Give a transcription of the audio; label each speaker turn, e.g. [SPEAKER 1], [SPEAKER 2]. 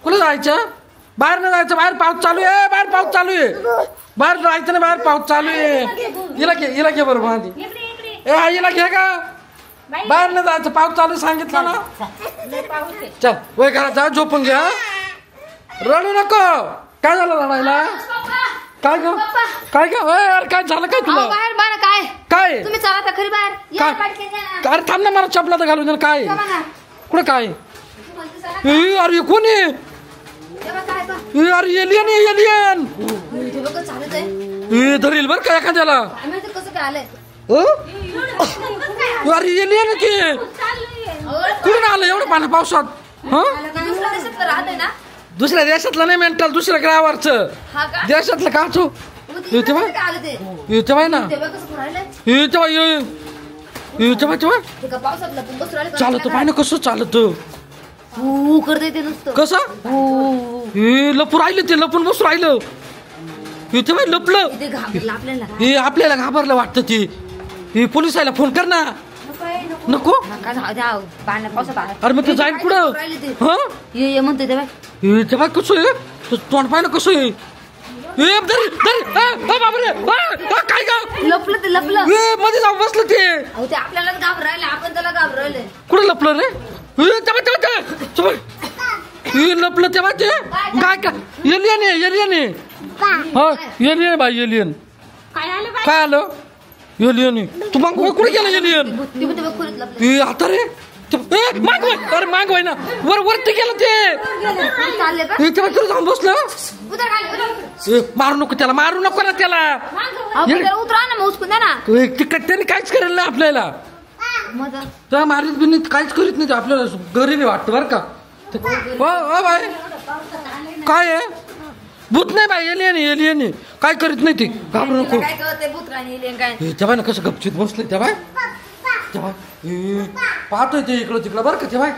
[SPEAKER 1] कुठे जायचं? बाहेर नाही जायचं, बाहेर पाऊस चालू आहे, बाहेर पाऊस चालू आहे, बाहेर जायचं नाही, बाहेर पाऊस चालू आहे. हिला घे बरोबर आधी. ए हिला घे का? बाहेर नाही जायचं, पाऊस चालू सांगितलं ना. चल वय घरात जा, झोपून घ्या, रडू नको. काय झालं रडायला? काय ग काय ग? यार काय झालं काय तुला?
[SPEAKER 2] बाहेर बाहेर काय
[SPEAKER 1] काय
[SPEAKER 2] तुम्ही चला तर खरी बाहेर.
[SPEAKER 1] काय? अरे थांब ना, मला चपला तर घालून दे. काय कुठं काय? अरे कोण आहे? अरे एलियन एलियन धरील बर का एखाद्याला. अरे एलियन की कुठून आलं एवढं पाण्या पावसात? दुसऱ्या देशातलं नाही मेंटल, दुसऱ्या ग्रावावरचं देशातलं काचू. येते बाय येते बाय ना, येते बाय येते बाय चालत पाय ना. कसं चालत कसं? हे लपून राहिलं, ते लपून बसून राहिलं. इथे बाय लपलं. हे आपल्याला घाबरलं वाटतं. ती हे पोलिसाला फोन कर ना. नको अरे मग ते जाईल कुठं? इथे बाय कसं आहे तोंड पाय ना, कसं आहे? काय का
[SPEAKER 2] लपलं ते लपलं
[SPEAKER 1] मध्ये जाऊन बसलं ते.
[SPEAKER 2] आपल्याला घाबरायला, आपण त्याला घाबरायला.
[SPEAKER 1] कुठं लपलं रे? लपलं तेव्हा ते काय का? एलियन आहे एलियन आहे. हा एलियन बाई एलियन. काय आलं? एलियन आहे. तू मग कुठे गेला एलियन? आता रे मागवाय, अरे मागवाय ना, वर वरती गेलं ते. तेव्हा जाऊन बसलं. मारू नको त्याला, मारू नको ना त्याला. तिकट त्याने काहीच करेल ना आपल्याला. त्या मारीत बिनीत काहीच करीत नाही आपल्याला. गरीबी वाटतं बरं का. बाय काय आहे? भूत नाही बाई, एलियन एलियन काय करीत नाही. ते घाबरू नको. तेव्हा ना कसं गपचित बसले. तेव्हा तेव्हा पाहतोय ते इकडं तिकडं बरं का. तेव्हा